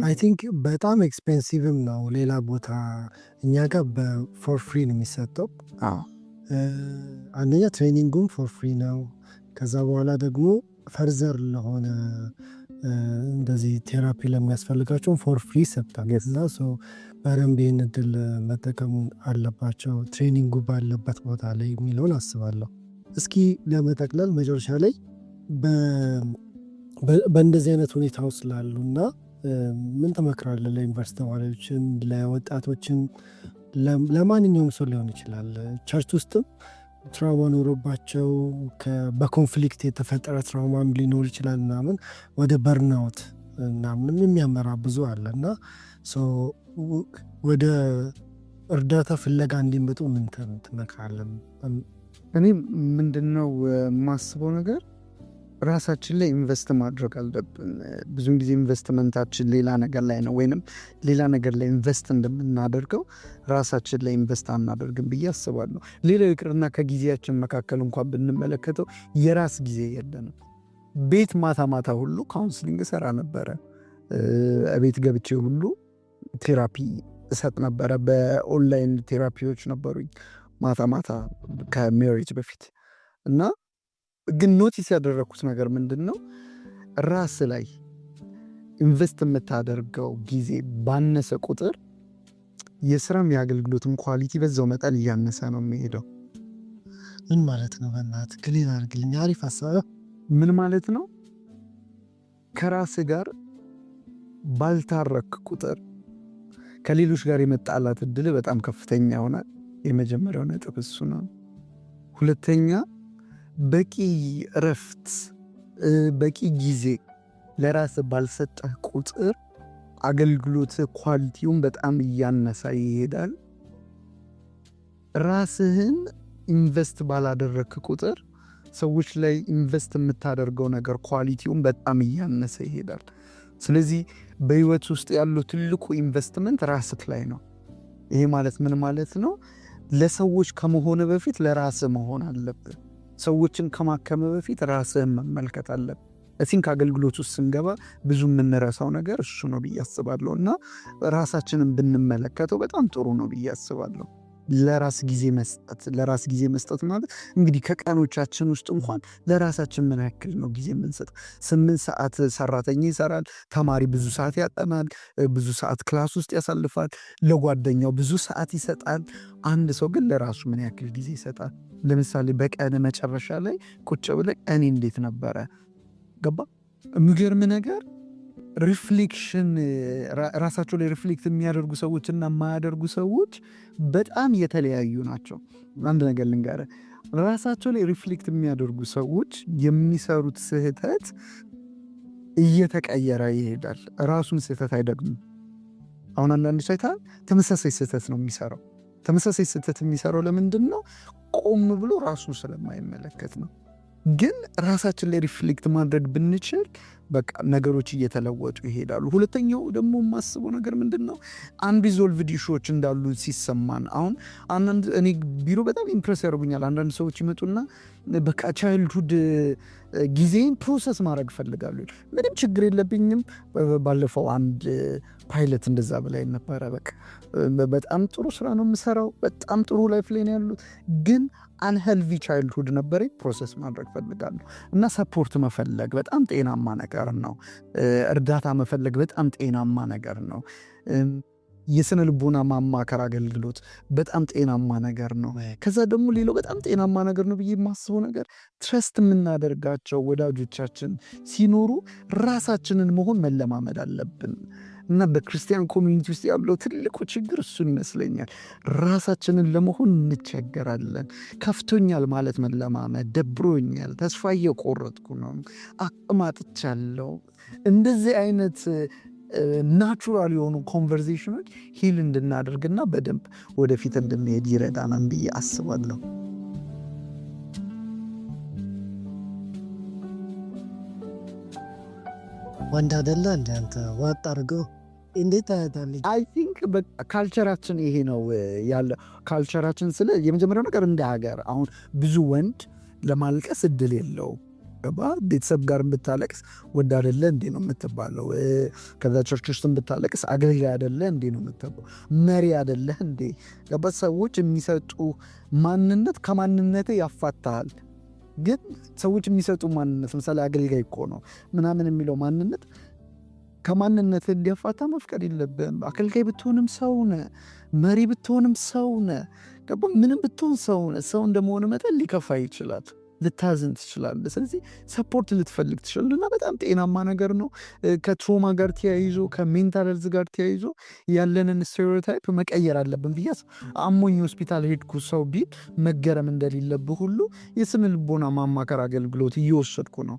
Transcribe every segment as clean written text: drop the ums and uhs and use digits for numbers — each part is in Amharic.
አይ ቲንክ በጣም ኤክስፔንሲቭም ነው። ሌላ ቦታ እኛ ጋር በፎር ፍሪ ነው የሚሰጠው። አንደኛ ትሬኒንጉም ፎር ፍሪ ነው። ከዛ በኋላ ደግሞ ፈርዘር ለሆነ እንደዚህ ቴራፒ ለሚያስፈልጋቸውን ፎር ፍሪ ይሰጣል። እና በደንብ ይህን እድል መጠቀሙ አለባቸው ትሬኒንጉ ባለበት ቦታ ላይ የሚለውን አስባለሁ። እስኪ ለመጠቅለል መጨረሻ ላይ በእንደዚህ አይነት ሁኔታ ውስጥ ላሉና ምን ትመክራለህ? ለዩኒቨርሲቲ ተማሪዎችን፣ ለወጣቶችን፣ ለማንኛውም ሰው ሊሆን ይችላል። ቸርች ውስጥም ትራውማ ኖሮባቸው በኮንፍሊክት የተፈጠረ ትራውማም ሊኖር ይችላል ምናምን ወደ በርናውት ምናምንም የሚያመራ ብዙ አለ እና ወደ እርዳታ ፍለጋ እንዲመጡ ምን ትመክራለህ? እኔ ምንድነው የማስበው ነገር ራሳችን ላይ ኢንቨስት ማድረግ አለብን። ብዙን ጊዜ ኢንቨስትመንታችን ሌላ ነገር ላይ ነው፣ ወይንም ሌላ ነገር ላይ ኢንቨስት እንደምናደርገው ራሳችን ላይ ኢንቨስት አናደርግም ብዬ አስባለሁ። ሌላ ይቅርና ከጊዜያችን መካከል እንኳን ብንመለከተው የራስ ጊዜ የለንም። ቤት ማታ ማታ ሁሉ ካውንስሊንግ እሰራ ነበረ። ቤት ገብቼ ሁሉ ቴራፒ እሰጥ ነበረ። በኦንላይን ቴራፒዎች ነበሩኝ ማታ ማታ ከሜሪጅ በፊት እና ግን ኖቲስ ያደረግኩት ነገር ምንድን ነው፣ ራስ ላይ ኢንቨስት የምታደርገው ጊዜ ባነሰ ቁጥር የስራም የአገልግሎትም ኳሊቲ በዛው መጠን እያነሰ ነው የሚሄደው። ምን ማለት ነው? በእናትህ ክሊር አድርግልኝ። አሪፍ ሀሳብ። ምን ማለት ነው? ከራስ ጋር ባልታረክ ቁጥር ከሌሎች ጋር የመጣላት እድል በጣም ከፍተኛ ይሆናል። የመጀመሪያው ነጥብ እሱ ነው። ሁለተኛ በቂ እረፍት፣ በቂ ጊዜ ለራስ ባልሰጠህ ቁጥር አገልግሎት ኳሊቲውን በጣም እያነሳ ይሄዳል። ራስህን ኢንቨስት ባላደረክ ቁጥር ሰዎች ላይ ኢንቨስት የምታደርገው ነገር ኳሊቲውን በጣም እያነሰ ይሄዳል። ስለዚህ በህይወት ውስጥ ያለው ትልቁ ኢንቨስትመንት ራስህ ላይ ነው። ይሄ ማለት ምን ማለት ነው? ለሰዎች ከመሆን በፊት ለራስህ መሆን አለብህ። ሰዎችን ከማከመ በፊት ራስህን መመልከት አለብህ። እዚህን ከአገልግሎት ውስጥ ስንገባ ብዙ የምንረሳው ነገር እሱ ነው ብዬ አስባለሁ እና ራሳችንን ብንመለከተው በጣም ጥሩ ነው ብዬ አስባለሁ። ለራስ ጊዜ መስጠት ማለት እንግዲህ ከቀኖቻችን ውስጥ እንኳን ለራሳችን ምን ያክል ነው ጊዜ የምንሰጥ? 8 ሰዓት ሰራተኛ ይሰራል፣ ተማሪ ብዙ ሰዓት ያጠናል፣ ብዙ ሰዓት ክላስ ውስጥ ያሳልፋል፣ ለጓደኛው ብዙ ሰዓት ይሰጣል። አንድ ሰው ግን ለራሱ ምን ያክል ጊዜ ይሰጣል? ለምሳሌ በቀን መጨረሻ ላይ ቁጭ ብለህ ቀኔ እንዴት ነበረ? ገባ? የሚገርም ነገር ሪፍሌክሽን፣ ራሳቸው ላይ ሪፍሌክት የሚያደርጉ ሰዎችና የማያደርጉ ሰዎች በጣም የተለያዩ ናቸው። አንድ ነገር ልንገርህ፣ ራሳቸው ላይ ሪፍሌክት የሚያደርጉ ሰዎች የሚሰሩት ስህተት እየተቀየረ ይሄዳል። ራሱን ስህተት አይደግሙም። አሁን አንዳንድ ሰይጣን ተመሳሳይ ስህተት ነው የሚሰራው። ተመሳሳይ ስህተት የሚሰራው ለምንድን ነው? ቆም ብሎ ራሱን ስለማይመለከት ነው። ግን ራሳችን ላይ ሪፍሌክት ማድረግ ብንችል በቃ ነገሮች እየተለወጡ ይሄዳሉ። ሁለተኛው ደግሞ የማስበው ነገር ምንድን ነው? አንሪዞልቭድ ኢሹዎች እንዳሉ ሲሰማን፣ አሁን አንዳንድ እኔ ቢሮ በጣም ኢምፕሬስ ያደርጉኛል። አንዳንድ ሰዎች ይመጡና በቃ ቻይልድሁድ ጊዜን ፕሮሰስ ማድረግ ፈልጋሉ። ምንም ችግር የለብኝም። ባለፈው አንድ ፓይለት እንደዛ በላይ ነበረ። በቃ በጣም ጥሩ ስራ ነው የምሰራው፣ በጣም ጥሩ ላይፍ ላይ ነው ያሉት፣ ግን አንሄልዚ ቻይልድሁድ ነበረ። ፕሮሰስ ማድረግ ፈልጋለሁ እና ሰፖርት መፈለግ በጣም ጤናማ ነገር ነው። እርዳታ መፈለግ በጣም ጤናማ ነገር ነው። የስነ ልቦና ማማከር አገልግሎት በጣም ጤናማ ነገር ነው። ከዛ ደግሞ ሌላው በጣም ጤናማ ነገር ነው ብዬ የማስበው ነገር ትረስት የምናደርጋቸው ወዳጆቻችን ሲኖሩ ራሳችንን መሆን መለማመድ አለብን። እና በክርስቲያን ኮሚኒቲ ውስጥ ያለው ትልቁ ችግር እሱ ይመስለኛል። ራሳችንን ለመሆን እንቸገራለን። ከፍቶኛል ማለት መለማመድ፣ ደብሮኛል፣ ተስፋ እየቆረጥኩ ነው፣ አቅም አጥቻለሁ። እንደዚህ አይነት ናቹራል የሆኑ ኮንቨርሴሽኖች ሂል እንድናደርግና በደንብ ወደፊት እንድንሄድ ይረዳናል ብዬ አስባለሁ። ወንድ አይደለ እንደ አንተ ዋጥ አድርገው እንዴት ታያታለች? አይ ቲንክ ካልቸራችን ይሄ ነው ያለ። ካልቸራችን ስለ የመጀመሪያው ነገር እንደ ሀገር አሁን ብዙ ወንድ ለማልቀስ እድል የለው። ቤተሰብ ጋር ብታለቅስ ወድ አይደለ እንዴ ነው የምትባለው። ከዛ ቸርች ውስጥ ብታለቅስ አገልጋይ አይደለ እንዴ ነው የምትባለው። መሪ አይደለ እንዴ። ገባ? ሰዎች የሚሰጡ ማንነት ከማንነቴ ያፋታሃል። ግን ሰዎች የሚሰጡ ማንነት ምሳሌ አገልጋይ እኮ ነው ምናምን የሚለው ማንነት ከማንነት እንዲያፋታ መፍቀድ የለብህም። አገልጋይ ብትሆንም ሰውነ፣ መሪ ብትሆንም ሰውነ፣ ምንም ብትሆን ሰውነ። ሰው እንደመሆን መጠን ሊከፋ ይችላል፣ ልታዝን ትችላለህ። ስለዚህ ሰፖርት ልትፈልግ ትችላለህ እና በጣም ጤናማ ነገር ነው። ከትሮማ ጋር ተያይዞ ከሜንታል ሄልዝ ጋር ተያይዞ ያለንን ስቴሪዮታይፕ መቀየር አለብን ብዬ አሞኝ ሆስፒታል ሄድኩ ሰው ቢል መገረም እንደሌለብህ ሁሉ የስነ ልቦና ማማከር አገልግሎት እየወሰድኩ ነው፣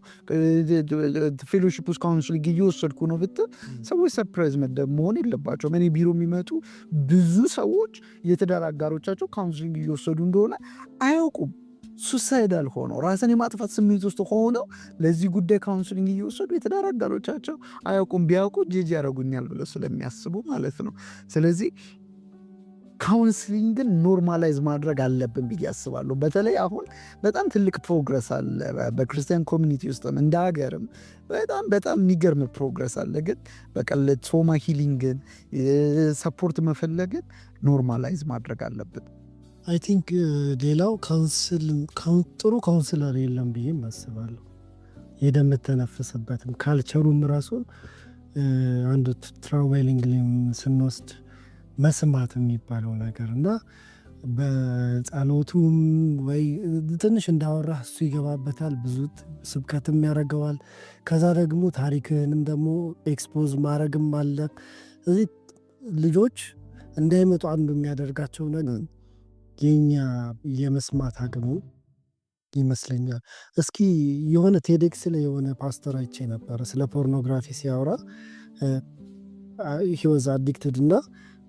ፌሎሺፕ ውስጥ ካውንስሊንግ እየወሰድኩ ነው ብትል ሰዎች ሰርፕራይዝ መሆን የለባቸውም። እኔ ቢሮ የሚመጡ ብዙ ሰዎች የትዳር አጋሮቻቸው ካውንስሊንግ እየወሰዱ እንደሆነ አያውቁም። ሱሳይዳል ሆነው ራስን የማጥፋት ስሜት ውስጥ ሆነው ለዚህ ጉዳይ ካውንስሊንግ እየወሰዱ የትዳር አጋሮቻቸው አያውቁም። ቢያውቁ ጄጅ ያደረጉኛል ብለው ስለሚያስቡ ማለት ነው። ስለዚህ ካውንስሊንግን ኖርማላይዝ ማድረግ አለብን ብዬ አስባለሁ። በተለይ አሁን በጣም ትልቅ ፕሮግረስ አለ በክርስቲያን ኮሚኒቲ ውስጥም እንደ ሀገርም በጣም የሚገርም ፕሮግረስ አለ። ግን በቀለ ትሮማ ሂሊንግን ሰፖርት መፈለግን ኖርማላይዝ ማድረግ አለብን። አይ ቲንክ ሌላው ጥሩ ካውንስለር የለም ብዬ አስባለሁ። የምትተነፍስበትም ካልቸሩም ራሱ አንዱ ትራቬሊንግ ስንወስድ መስማት የሚባለው ነገር እና በጸሎቱም ወይ ትንሽ እንዳወራህ እሱ ይገባበታል፣ ብዙ ስብከትም ያደርገዋል። ከዛ ደግሞ ታሪክህንም ደግሞ ኤክስፖዝ ማድረግም አለ። እዚህ ልጆች እንዳይመጡ አንዱ የሚያደርጋቸው ነገር የኛ የመስማት አቅሙ ይመስለኛል። እስኪ የሆነ ቴዴክስ ላይ የሆነ ፓስተር አይቼ ነበረ ስለ ፖርኖግራፊ ሲያወራ ሂወዝ አዲክትድ እና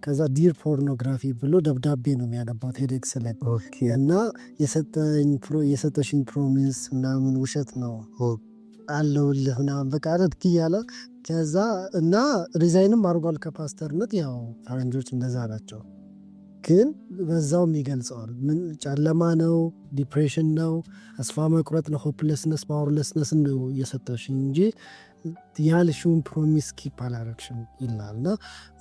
ከዛ ዲር ፖርኖግራፊ ብሎ ደብዳቤ ነው የሚያነባው ቴዴክስ ላይ እና የሰጠሽኝ ፕሮሚስ ምናምን ውሸት ነው አለውልህ ምናምን በቃ አረድክ እያለ ከዛ እና ሪዛይንም አድርጓል ከፓስተርነት። ያው ፈረንጆች እንደዛ ናቸው። ግን በዛውም ይገልጸዋል። ምን ጨለማ ነው፣ ዲፕሬሽን ነው፣ ተስፋ መቁረጥ ነው፣ ሆፕለስነስ ፓወርለስነስ ነው እየሰጠሽኝ እንጂ ያልሽውን ፕሮሚስ ኪፕ አላረግሽም ይላል። እና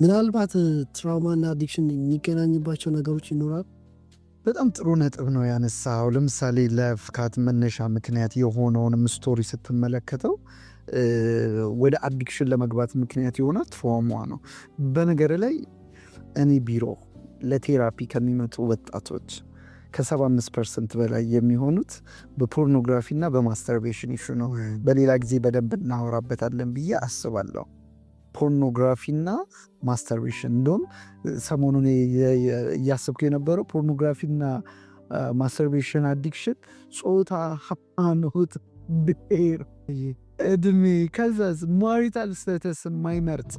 ምናልባት ትራውማና አዲክሽን የሚገናኝባቸው ነገሮች ይኖራል። በጣም ጥሩ ነጥብ ነው ያነሳው። ለምሳሌ ለፍካት መነሻ ምክንያት የሆነውንም ስቶሪ ስትመለከተው ወደ አዲክሽን ለመግባት ምክንያት የሆነ ትራውማ ነው። በነገር ላይ እኔ ቢሮ ለቴራፒ ከሚመጡ ወጣቶች ከ75% በላይ የሚሆኑት በፖርኖግራፊና በማስተርቤሽን ኢሹ ነው። በሌላ ጊዜ በደንብ እናወራበታለን ብዬ አስባለሁ። ፖርኖግራፊና ማስተርቤሽን እንደውም ሰሞኑን እያሰብኩ የነበረው ፖርኖግራፊና ማስተርቤሽን አዲክሽን ጾታ፣ ሃይማኖት፣ ብሔር፣ እድሜ ከዛስ ማሪታል ስቴተስ የማይመርጥ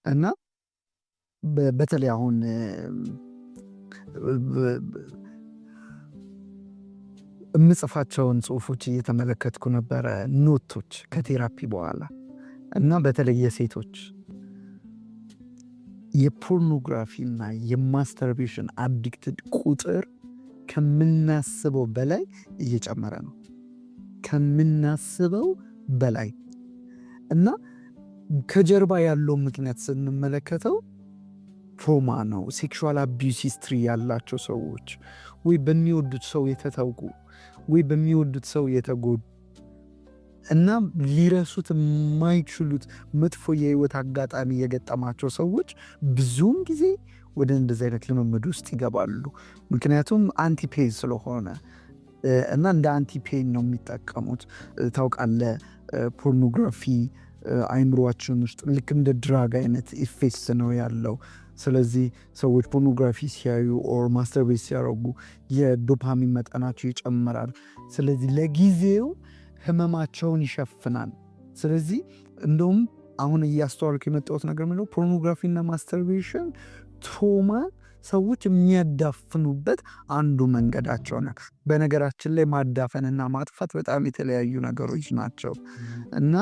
እና በተለይ አሁን የምጽፋቸውን ጽሁፎች እየተመለከትኩ ነበረ፣ ኖቶች ከቴራፒ በኋላ እና በተለይ የሴቶች የፖርኖግራፊና የማስተርቤሽን አዲክትድ ቁጥር ከምናስበው በላይ እየጨመረ ነው። ከምናስበው በላይ እና ከጀርባ ያለው ምክንያት ስንመለከተው ትሮማ ነው። ሴክሹዋል አቢዩስ ሂስትሪ ያላቸው ሰዎች ወይ በሚወዱት ሰው የተተውቁ ወይ በሚወዱት ሰው የተጎዱ እና ሊረሱት የማይችሉት መጥፎ የህይወት አጋጣሚ የገጠማቸው ሰዎች ብዙውን ጊዜ ወደ እንደዚህ አይነት ልምምድ ውስጥ ይገባሉ። ምክንያቱም አንቲፔን ስለሆነ እና እንደ አንቲፔን ነው የሚጠቀሙት። ታውቃለህ ፖርኖግራፊ አይምሮአችን ውስጥ ልክ እንደ ድራግ አይነት ኢፌክት ነው ያለው። ስለዚህ ሰዎች ፖርኖግራፊ ሲያዩ ኦር ማስተርቤት ሲያደርጉ የዶፓሚን መጠናቸው ይጨምራል። ስለዚህ ለጊዜው ህመማቸውን ይሸፍናል። ስለዚህ እንደውም አሁን እያስተዋልኩ የመጣሁት ነገር ምንድነው፣ ፖርኖግራፊና ማስተርቤሽን ትሮማን ሰዎች የሚያዳፍኑበት አንዱ መንገዳቸው ነው። በነገራችን ላይ ማዳፈንና ማጥፋት በጣም የተለያዩ ነገሮች ናቸው እና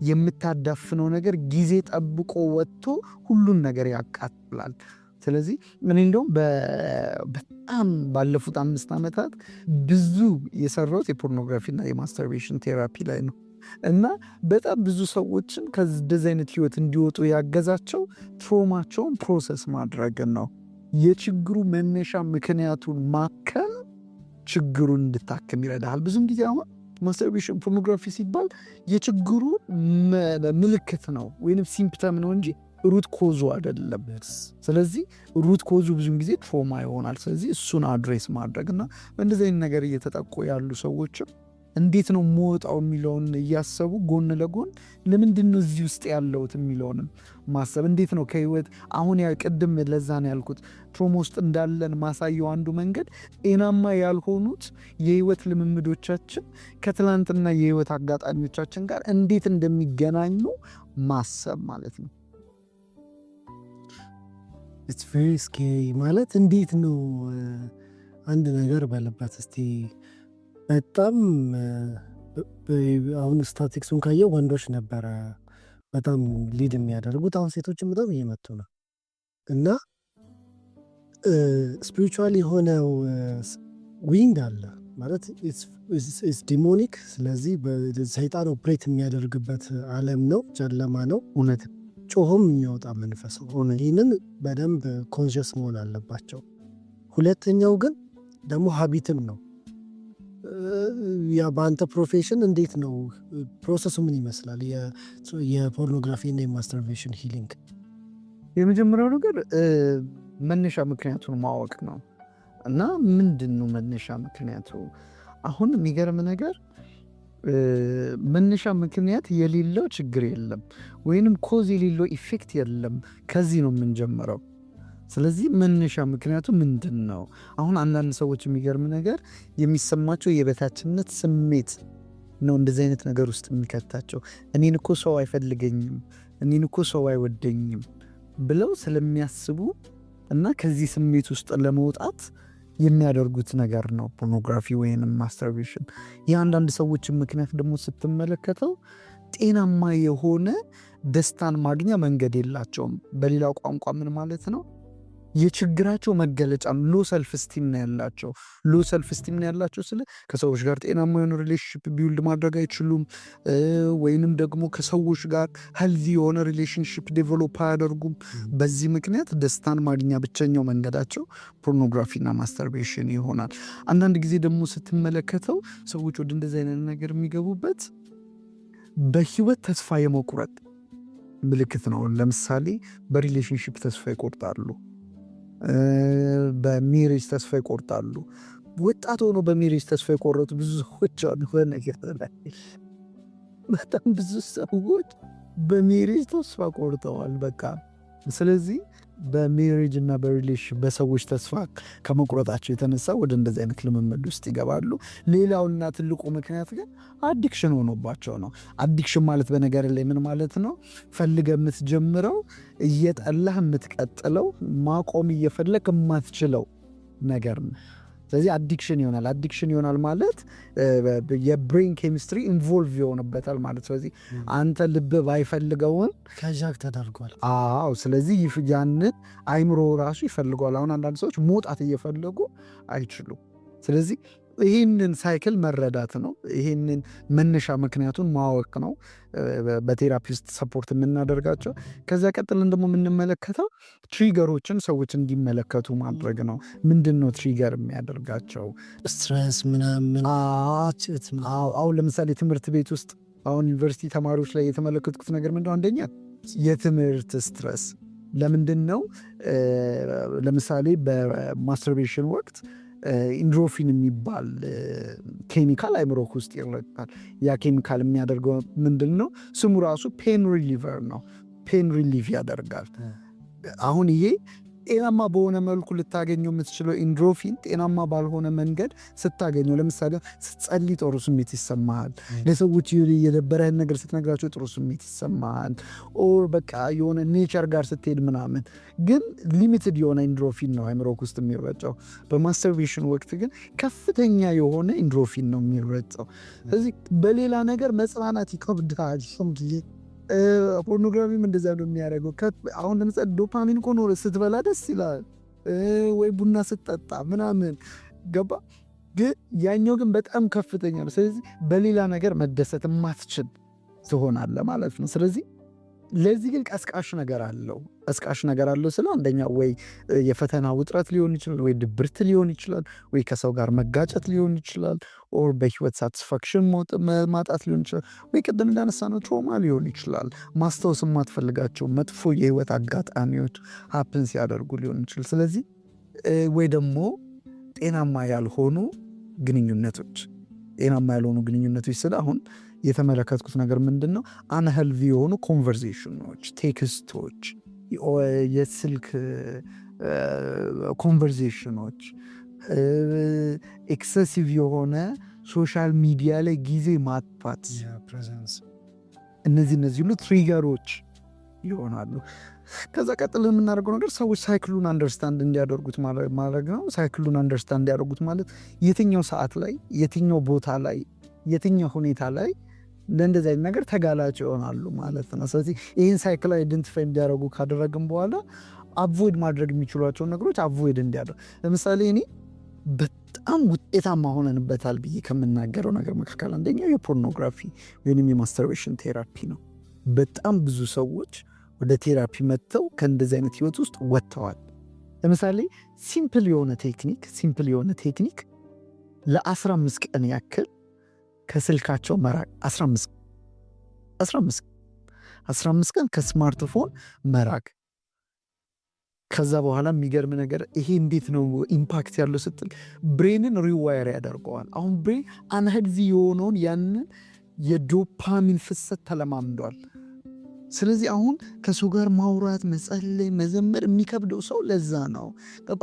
የምታዳፍነው ነገር ጊዜ ጠብቆ ወጥቶ ሁሉን ነገር ያቃጥላል። ስለዚህ እኔ እንደውም በጣም ባለፉት 5 ዓመታት ብዙ የሰራሁት የፖርኖግራፊና የማስተርቤሽን ቴራፒ ላይ ነው እና በጣም ብዙ ሰዎችን ከዚህ አይነት ህይወት እንዲወጡ ያገዛቸው ትሮማቸውን ፕሮሰስ ማድረግን ነው። የችግሩ መነሻ ምክንያቱን ማከም ችግሩን እንድታከም ይረዳሃል። ብዙም ጊዜ አሁን ማስተርቤሽን ፖርኖግራፊ ሲባል የችግሩ ምልክት ነው ወይም ሲምፕተም ነው እንጂ ሩት ኮዙ አይደለም። ስለዚህ ሩት ኮዙ ብዙም ጊዜ ትሮማ ይሆናል። ስለዚህ እሱን አድሬስ ማድረግ እና እንደዚህ አይነት ነገር እየተጠቁ ያሉ ሰዎችም እንዴት ነው መወጣው የሚለውን እያሰቡ ጎን ለጎን ለምንድን ነው እዚህ ውስጥ ያለውት የሚለውንም ማሰብ እንዴት ነው ከህይወት አሁን ቅድም ለዛ ነው ያልኩት ትሮማ ውስጥ እንዳለን ማሳየው አንዱ መንገድ ጤናማ ያልሆኑት የህይወት ልምምዶቻችን ከትላንትና የህይወት አጋጣሚዎቻችን ጋር እንዴት እንደሚገናኙ ማሰብ ማለት ነው። ኢትስ ቬሪ ስኬሪ ማለት እንዴት ነው አንድ ነገር በለባት እስቲ በጣም አሁን ስታቲክሱን ካየው ወንዶች ነበረ በጣም ሊድ የሚያደርጉት አሁን ሴቶችን በጣም እየመጡ ነው እና ስፒሪቹዋል የሆነው ዊንግ አለ ማለት ኢትስ ዲሞኒክ። ስለዚህ ሰይጣን ኦፕሬት የሚያደርግበት ዓለም ነው፣ ጨለማ ነው። እውነት ጮሆም የሚወጣ መንፈስ ሆነ ይህንን በደንብ ኮንሽስ መሆን አለባቸው። ሁለተኛው ግን ደግሞ ሀቢትም ነው። በአንተ ፕሮፌሽን እንዴት ነው ፕሮሰሱ ምን ይመስላል? የፖርኖግራፊ እና የማስተርቤሽን ሂሊንግ የመጀመሪያው ነገር መነሻ ምክንያቱን ማወቅ ነው እና ምንድን ነው መነሻ ምክንያቱ? አሁን የሚገርም ነገር መነሻ ምክንያት የሌለው ችግር የለም ወይንም ኮዝ የሌለው ኢፌክት የለም። ከዚህ ነው የምንጀምረው። ስለዚህ መነሻ ምክንያቱ ምንድን ነው? አሁን አንዳንድ ሰዎች የሚገርም ነገር የሚሰማቸው የበታችነት ስሜት ነው እንደዚህ አይነት ነገር ውስጥ የሚከታቸው። እኔን እኮ ሰው አይፈልገኝም፣ እኔን እኮ ሰው አይወደኝም ብለው ስለሚያስቡ እና ከዚህ ስሜት ውስጥ ለመውጣት የሚያደርጉት ነገር ነው ፖርኖግራፊ ወይም ማስተርቤሽን። የአንዳንድ ሰዎችን ምክንያት ደግሞ ስትመለከተው ጤናማ የሆነ ደስታን ማግኛ መንገድ የላቸውም። በሌላው ቋንቋ ምን ማለት ነው? የችግራቸው መገለጫ ሎ ሰልፍ ስቲም ነው ያላቸው። ሎ ሰልፍ ስቲም ነው ያላቸው ስለ ከሰዎች ጋር ጤናማ የሆነ ሪሌሽንሽፕ ቢውልድ ማድረግ አይችሉም፣ ወይንም ደግሞ ከሰዎች ጋር ሄልዚ የሆነ ሪሌሽንሽፕ ዴቨሎፕ አያደርጉም። በዚህ ምክንያት ደስታን ማግኛ ብቸኛው መንገዳቸው ፖርኖግራፊና ማስተርቤሽን ይሆናል። አንዳንድ ጊዜ ደግሞ ስትመለከተው ሰዎች ወደ እንደዚህ አይነት ነገር የሚገቡበት በህይወት ተስፋ የመቁረጥ ምልክት ነው። ለምሳሌ በሪሌሽንሽፕ ተስፋ ይቆርጣሉ፣ በሜሬጅ ተስፋ ይቆርጣሉ። ወጣት ሆኖ በሜሬጅ ተስፋ የቆረጡ ብዙ ሰዎች አሉ። በነገር ላይ በጣም ብዙ ሰዎች በሜሬጅ ተስፋ ቆርጠዋል። በቃ ስለዚህ በሜሬጅ እና በሪሌሽን በሰዎች ተስፋ ከመቁረጣቸው የተነሳ ወደ እንደዚህ አይነት ልምምድ ውስጥ ይገባሉ። ሌላውና ትልቁ ምክንያት ግን አዲክሽን ሆኖባቸው ነው። አዲክሽን ማለት በነገር ላይ ምን ማለት ነው? ፈልገ የምትጀምረው እየጠላህ የምትቀጥለው ማቆም እየፈለግ የማትችለው ነገር ነው። ስለዚህ አዲክሽን ይሆናል። አዲክሽን ይሆናል ማለት የብሬን ኬሚስትሪ ኢንቮልቭ ይሆንበታል ማለት። ስለዚህ አንተ ልብ ባይፈልገውን ከዣክ ተደርጓል። አዎ። ስለዚህ ያንን አይምሮ ራሱ ይፈልገዋል። አሁን አንዳንድ ሰዎች መውጣት እየፈለጉ አይችሉም። ስለዚህ ይህንን ሳይክል መረዳት ነው። ይህንን መነሻ ምክንያቱን ማወቅ ነው በቴራፒስት ሰፖርት የምናደርጋቸው። ከዚያ ቀጥልን ደግሞ የምንመለከተው ትሪገሮችን ሰዎች እንዲመለከቱ ማድረግ ነው። ምንድን ነው ትሪገር የሚያደርጋቸው? ስትረስ ምናምን። አሁን ለምሳሌ ትምህርት ቤት ውስጥ አሁን ዩኒቨርሲቲ ተማሪዎች ላይ የተመለከትኩት ነገር ምንድነው? አንደኛ የትምህርት ስትረስ። ለምንድን ነው? ለምሳሌ በማስተርቤሽን ወቅት ኢንድሮፊን የሚባል ኬሚካል አይምሮክ ውስጥ ይረጫል። ያ ኬሚካል የሚያደርገው ምንድን ነው? ስሙ ራሱ ፔን ሪሊቨር ነው። ፔን ሪሊቭ ያደርጋል። አሁን ይሄ ጤናማ በሆነ መልኩ ልታገኘው የምትችለው ኢንድሮፊን ጤናማ ባልሆነ መንገድ ስታገኘው፣ ለምሳሌ ስትጸልይ ጥሩ ስሜት ይሰማሃል። ለሰዎች የደበረህን ነገር ስትነግራቸው ጥሩ ስሜት ይሰማሃል። ኦር በቃ የሆነ ኔቸር ጋር ስትሄድ ምናምን። ግን ሊሚትድ የሆነ ኢንድሮፊን ነው አይምሮክ ውስጥ የሚረጨው። በማስተርቤሽን ወቅት ግን ከፍተኛ የሆነ ኢንድሮፊን ነው የሚረጨው። ስለዚህ በሌላ ነገር መጽናናት ይከብዳል። ፖርኖግራፊም እንደዛ ነው የሚያደርገው። አሁን ለምሳሌ ዶፓሚን እኮ ኖረ ስትበላ ደስ ይላል ወይ ቡና ስትጠጣ ምናምን ገባ፣ ግን ያኛው ግን በጣም ከፍተኛ ነው። ስለዚህ በሌላ ነገር መደሰት የማትችል ትሆናለህ ማለት ነው። ስለዚህ ለዚህ ግን ቀስቃሽ ነገር አለው ስለ አንደኛ ወይ የፈተና ውጥረት ሊሆን ይችላል፣ ወይ ድብርት ሊሆን ይችላል፣ ወይ ከሰው ጋር መጋጨት ሊሆን ይችላል፣ ኦር በህይወት ሳቲስፋክሽን ማጣት ሊሆን ይችላል፣ ወይ ቅድም እንዳነሳነው ትሮማ ሊሆን ይችላል። ማስታወስ የማትፈልጋቸው መጥፎ የህይወት አጋጣሚዎች ሀፕን ሲያደርጉ ሊሆን ይችላል። ስለዚህ ወይ ደግሞ ጤናማ ያልሆኑ ግንኙነቶች ስለ አሁን የተመለከትኩት ነገር ምንድን ነው? አንሄልዚ የሆኑ ኮንቨርሴሽኖች፣ ቴክስቶች፣ የስልክ ኮንቨርሴሽኖች፣ ኤክሰሲቭ የሆነ ሶሻል ሚዲያ ላይ ጊዜ ማጥፋት፣ እነዚህ ሁሉ ትሪገሮች ይሆናሉ። ከዛ ቀጥል የምናደርገው ነገር ሰዎች ሳይክሉን አንደርስታንድ እንዲያደርጉት ማድረግ ነው። ሳይክሉን አንደርስታንድ እንዲያደርጉት ማለት የትኛው ሰዓት ላይ፣ የትኛው ቦታ ላይ፣ የትኛው ሁኔታ ላይ ለእንደዚህ አይነት ነገር ተጋላጭ ይሆናሉ ማለት ነው። ስለዚህ ይህን ሳይክል አይደንቲፋይ እንዲያደርጉ ካደረግን በኋላ አቮይድ ማድረግ የሚችሏቸውን ነገሮች አቮይድ እንዲያደርግ፣ ለምሳሌ እኔ በጣም ውጤታማ ሆነንበታል ብዬ ከምናገረው ነገር መካከል አንደኛው የፖርኖግራፊ ወይም የማስተርቤሽን ቴራፒ ነው። በጣም ብዙ ሰዎች ወደ ቴራፒ መጥተው ከእንደዚህ አይነት ህይወት ውስጥ ወጥተዋል። ለምሳሌ ሲምፕል የሆነ ቴክኒክ ለ15 ቀን ያክል ከስልካቸው መራቅ፣ 15 ቀን ከስማርትፎን መራቅ። ከዛ በኋላ የሚገርም ነገር ይሄ እንዴት ነው ኢምፓክት ያለው ስትል ብሬንን ሪዋየር ያደርገዋል። አሁን ብሬን አንሄልዚ የሆነውን ያንን የዶፓሚን ፍሰት ተለማምዷል። ስለዚህ አሁን ከሰው ጋር ማውራት፣ መጸለይ፣ መዘመር የሚከብደው ሰው ለዛ ነው።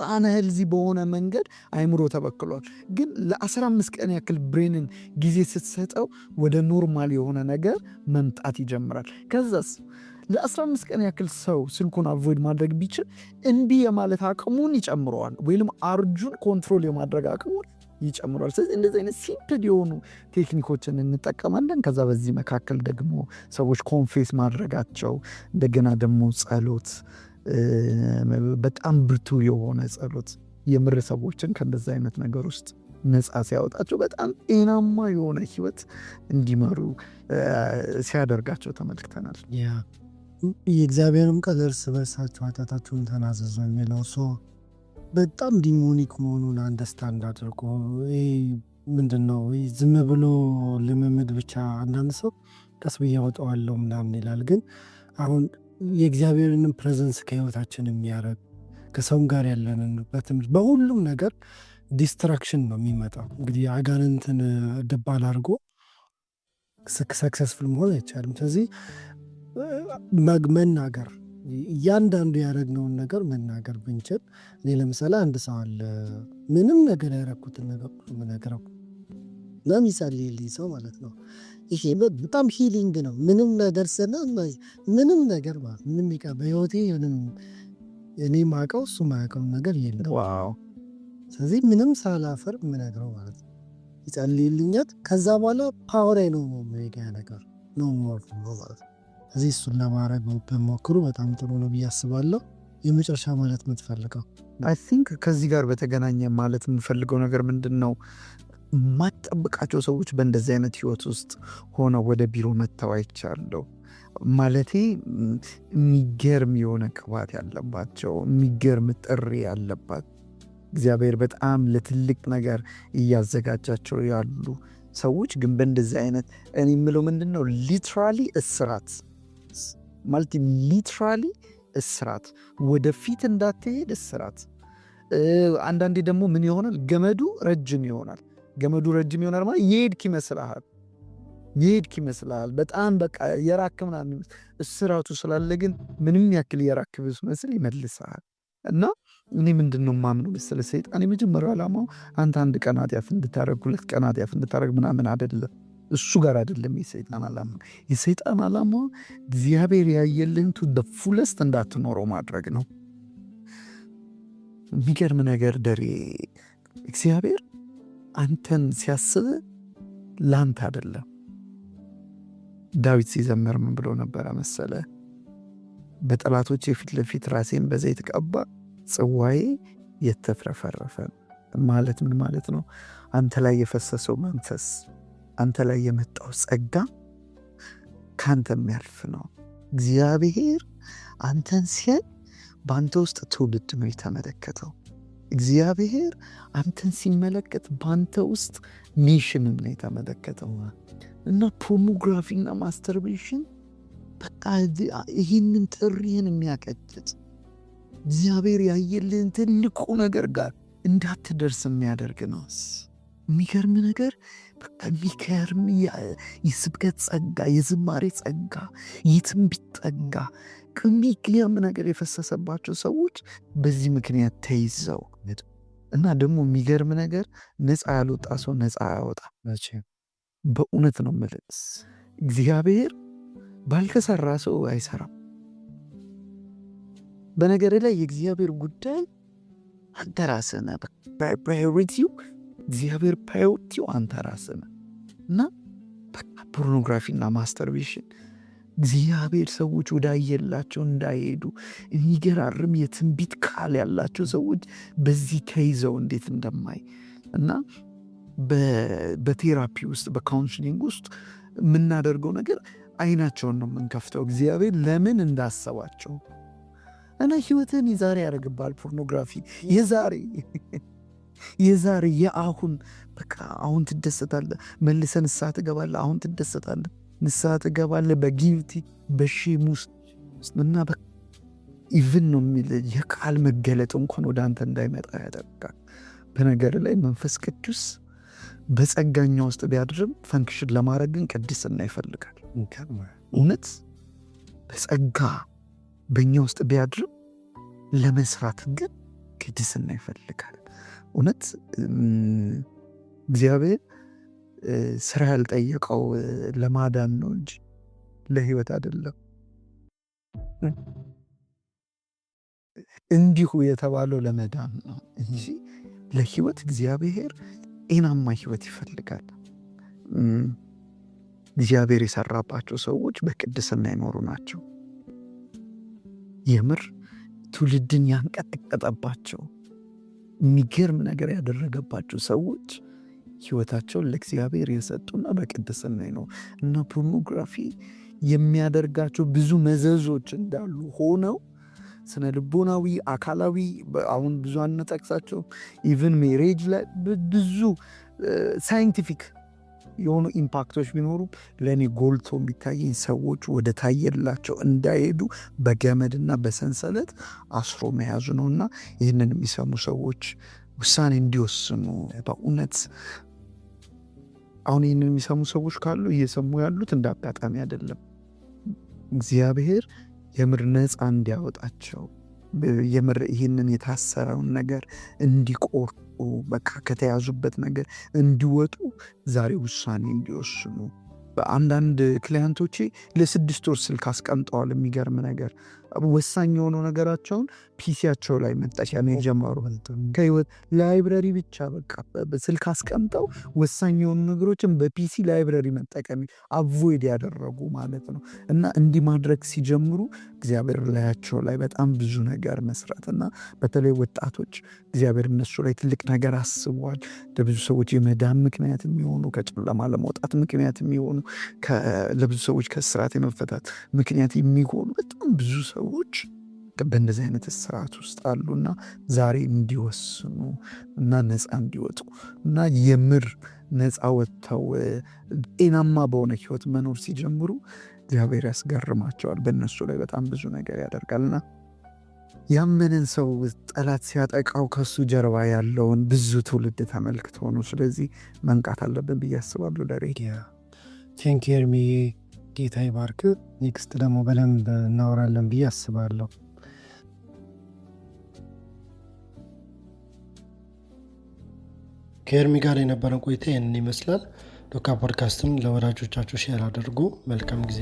አንሄልዚ በሆነ መንገድ አይምሮ ተበክሏል። ግን ለ15 ቀን ያክል ብሬንን ጊዜ ስትሰጠው ወደ ኖርማል የሆነ ነገር መምጣት ይጀምራል። ከዛስ ለ15 ቀን ያክል ሰው ስልኩን አቮይድ ማድረግ ቢችል እንቢ የማለት አቅሙን ይጨምረዋል፣ ወይም አርጁን ኮንትሮል የማድረግ አቅሙን ይጨምራል። ስለዚህ እንደዚህ አይነት ሲምፕል የሆኑ ቴክኒኮችን እንጠቀማለን። ከዛ በዚህ መካከል ደግሞ ሰዎች ኮንፌስ ማድረጋቸው፣ እንደገና ደግሞ ጸሎት፣ በጣም ብርቱ የሆነ ጸሎት የምር ሰዎችን ከእንደዚህ አይነት ነገር ውስጥ ነፃ ሲያወጣቸው በጣም ጤናማ የሆነ ህይወት እንዲመሩ ሲያደርጋቸው ተመልክተናል። የእግዚአብሔርም ቃል እርስ በርሳችሁ ኃጢአታችሁን ተናዘዙ የሚለው በጣም ዲሞኒክ መሆኑን አንደርስታንድ አድርጎ ምንድን ነው ዝም ብሎ ልምምድ ብቻ። አንዳንድ ሰው ቀስ ብዬ አወጣዋለሁ ምናምን ይላል። ግን አሁን የእግዚአብሔርንም ፕሬዘንስ ከህይወታችን የሚያደርግ ከሰውም ጋር ያለንን በትምህርት በሁሉም ነገር ዲስትራክሽን ነው የሚመጣው። እንግዲህ አጋንንትን ድባል አድርጎ ሰክሰስፉል መሆን አይቻልም። ስለዚህ መናገር፣ እያንዳንዱ ያደረግነውን ነገር መናገር ብንችል። እኔ ለምሳሌ አንድ ሰው አለ ምንም ነገር ያደረግኩትን ነገር ምነግረው ለሚጸልይልኝ ሰው ማለት ነው። ይሄ በጣም ሂሊንግ ነው። ምንም ነገር ምንም ነገር ማለት ምንም በህይወቴ እኔ ማቀው እሱ ማያውቀው ነገር የለም። ስለዚህ ምንም ሳላፈር ምነግረው ማለት ነው። ይጸልይልኛል። ከዛ በኋላ ፓወር ነው ነገር ነው ማለት ነው። እዚህ እሱን ለማድረግ በሞክሩ በጣም ጥሩ ነው ብዬ አስባለሁ። የመጨረሻ ማለት የምትፈልገው አይ ቲንክ ከዚህ ጋር በተገናኘ ማለት የምፈልገው ነገር ምንድን ነው፣ ማጠብቃቸው ሰዎች በእንደዚህ አይነት ህይወት ውስጥ ሆነው ወደ ቢሮ መጥተው አይቻለሁ። ማለቴ የሚገርም የሆነ ቅባት ያለባቸው፣ የሚገርም ጥሪ ያለባት፣ እግዚአብሔር በጣም ለትልቅ ነገር እያዘጋጃቸው ያሉ ሰዎች ግን በእንደዚህ አይነት እኔ የምለው ምንድን ነው ሊትራሊ እስራት ማለት ሊትራሊ እስራት፣ ወደፊት እንዳትሄድ እስራት። አንዳንዴ ደግሞ ምን ይሆናል፣ ገመዱ ረጅም ይሆናል ማለት የሄድክ ይመስልሃል በጣም በቃ የራክ ምናምን እስራቱ ስላለ ግን ምንም ያክል የራክ ብትመስል ይመልስሃል። እና እኔ ምንድን ነው ማምነው መሰለህ፣ ሰይጣን የመጀመሪያው ዓላማው አንተ አንድ ቀን ኃጢአት እንድታረግ 2 ቀን ኃጢአት እንድታረግ ምናምን አይደለም። እሱ ጋር አይደለም የሰይጣን ዓላማ። የሰይጣን ዓላማ እግዚአብሔር ያየልህን ቱ ደ ፉለስት እንዳትኖረው ማድረግ ነው። የሚገርም ነገር ደሬ እግዚአብሔር አንተን ሲያስብ ላንተ አይደለም፣ ዳዊት ሲዘምር ምን ብሎ ነበረ መሰለ? በጠላቶቼ ፊት ለፊት ራሴን በዘይት ቀባ፣ ጽዋዬ የተትረፈረፈ። ማለት ምን ማለት ነው? አንተ ላይ የፈሰሰው መንፈስ፣ አንተ ላይ የመጣው ጸጋ ካንተ የሚያልፍ ነው። እግዚአብሔር አንተን ሲያይ በአንተ ውስጥ ትውልድ ነው የተመለከተው። እግዚአብሔር አንተን ሲመለከት በአንተ ውስጥ ኔሽንን ነው የተመለከተው። እና ፖርኖግራፊና ማስተርቤሽን በቃ ይህንን ጥሪህን የሚያቀጭጭ እግዚአብሔር ያየልህን ትልቁ ነገር ጋር እንዳትደርስ የሚያደርግ ነው። የሚገርም ነገር በቃ የሚገርም የስብከት ጸጋ፣ የዝማሬ ጸጋ፣ የትንቢት ጸጋ፣ ከሚገርም ነገር የፈሰሰባቸው ሰዎች በዚህ ምክንያት ተይዘው እና ደግሞ የሚገርም ነገር ነፃ ያልወጣ ሰው ነፃ ያወጣ። በእውነት ነው የምልህ፣ እግዚአብሔር ባልተሰራ ሰው አይሰራም። በነገር ላይ የእግዚአብሔር ጉዳይ አንተ ራስህ ነህ። ፕራዮሪቲው እግዚአብሔር ፕራዮሪቲው አንተ ራስህ ነህ። እና በቃ ፖርኖግራፊና ማስተርቤሽን እግዚአብሔር ሰዎች ወዳየላቸው እንዳይሄዱ የሚገራርም የትንቢት ቃል ያላቸው ሰዎች በዚህ ተይዘው እንዴት እንደማይ እና በቴራፒ ውስጥ በካውንስሊንግ ውስጥ የምናደርገው ነገር አይናቸውን ነው የምንከፍተው፣ እግዚአብሔር ለምን እንዳሰባቸው እና ህይወትን የዛሬ ያደርግባል። ፖርኖግራፊ የዛሬ የአሁን በቃ አሁን ትደሰታለህ፣ መልሰህ ንስሐ ትገባለህ፣ አሁን ትደሰታለህ፣ ንስሐ ትገባለህ በጊልቲ በሼም ውስጥ እና ኢቭን ነው የሚል የቃል መገለጥ እንኳን ወደ አንተ እንዳይመጣ ያደርጋል። በነገር ላይ መንፈስ ቅዱስ በጸጋኛ ውስጥ ቢያድርም ፈንክሽን ለማድረግ ግን ቅድስና ይፈልጋል። እውነት በጸጋ በእኛ ውስጥ ቢያድርም ለመስራት ግን ቅድስና ይፈልጋል። እውነት እግዚአብሔር ስራ ያልጠየቀው ለማዳን ነው እንጂ ለህይወት አይደለም። እንዲሁ የተባለው ለመዳን ነው እንጂ ለህይወት እግዚአብሔር ጤናማ ህይወት ይፈልጋል። እግዚአብሔር የሰራባቸው ሰዎች በቅድስና ይኖሩ ናቸው። የምር ትውልድን ያንቀጠቀጠባቸው የሚገርም ነገር ያደረገባቸው ሰዎች ህይወታቸውን ለእግዚአብሔር የሰጡና በቅድስና ነው። እና ፖርኖግራፊ የሚያደርጋቸው ብዙ መዘዞች እንዳሉ ሆነው ስነ ልቦናዊ፣ አካላዊ አሁን ብዙ አንጠቅሳቸው ኢቭን ሜሬጅ ላይ ብዙ ሳይንቲፊክ የሆኑ ኢምፓክቶች ቢኖሩ ለእኔ ጎልቶ የሚታየኝ ሰዎች ወደ ታየላቸው እንዳይሄዱ በገመድና በሰንሰለት አስሮ መያዙ ነውና ይህንን የሚሰሙ ሰዎች ውሳኔ እንዲወስኑ በእውነት አሁን ይህንን የሚሰሙ ሰዎች ካሉ እየሰሙ ያሉት እንደ አጋጣሚ አይደለም። እግዚአብሔር የምር ነፃ እንዲያወጣቸው የምር ይህንን የታሰረውን ነገር እንዲቆርጡ በቃ ከተያዙበት ነገር እንዲወጡ ዛሬ ውሳኔ እንዲወስኑ። በአንዳንድ ክሊያንቶቼ ለ6 ወር ስልክ አስቀምጠዋል። የሚገርም ነገር ወሳኝ የሆነው ነገራቸውን ፒሲያቸው ላይ መጠቀም የጀመሩ ከህይወት ላይብረሪ ብቻ በቃ በስልክ አስቀምጠው ወሳኝ የሆኑ ነገሮችን በፒሲ ላይብረሪ መጠቀም አቮይድ ያደረጉ ማለት ነው። እና እንዲህ ማድረግ ሲጀምሩ እግዚአብሔር ላያቸው ላይ በጣም ብዙ ነገር መስራት እና በተለይ ወጣቶች እግዚአብሔር እነሱ ላይ ትልቅ ነገር አስቧል። ለብዙ ሰዎች የመዳን ምክንያት የሚሆኑ ከጨለማ ለመውጣት ምክንያት የሚሆኑ ለብዙ ሰዎች ከስርዓት የመፈታት ምክንያት የሚሆኑ በጣም ብዙ ሰዎች በእንደዚህ አይነት ስርዓት ውስጥ አሉና ዛሬ እንዲወስኑ እና ነፃ እንዲወጡ እና የምር ነፃ ወጥተው ጤናማ በሆነ ህይወት መኖር ሲጀምሩ እግዚአብሔር ያስገርማቸዋል። በእነሱ ላይ በጣም ብዙ ነገር ያደርጋልና ያመነን ሰው ጠላት ሲያጠቃው ከሱ ጀርባ ያለውን ብዙ ትውልድ ተመልክቶ ነው። ስለዚህ መንቃት አለብን ብዬ አስባለሁ። ለሬዲያ ቴንክ ኤርሚ ጌታ ይባርክ። ኔክስት ደግሞ በደንብ እናወራለን ብዬ አስባለሁ። ከኤርሚ ጋር የነበረን ቆይታ ይህንን ይመስላል። ዶካ ፖድካስትን ለወዳጆቻችሁ ሼር አድርጉ። መልካም ጊዜ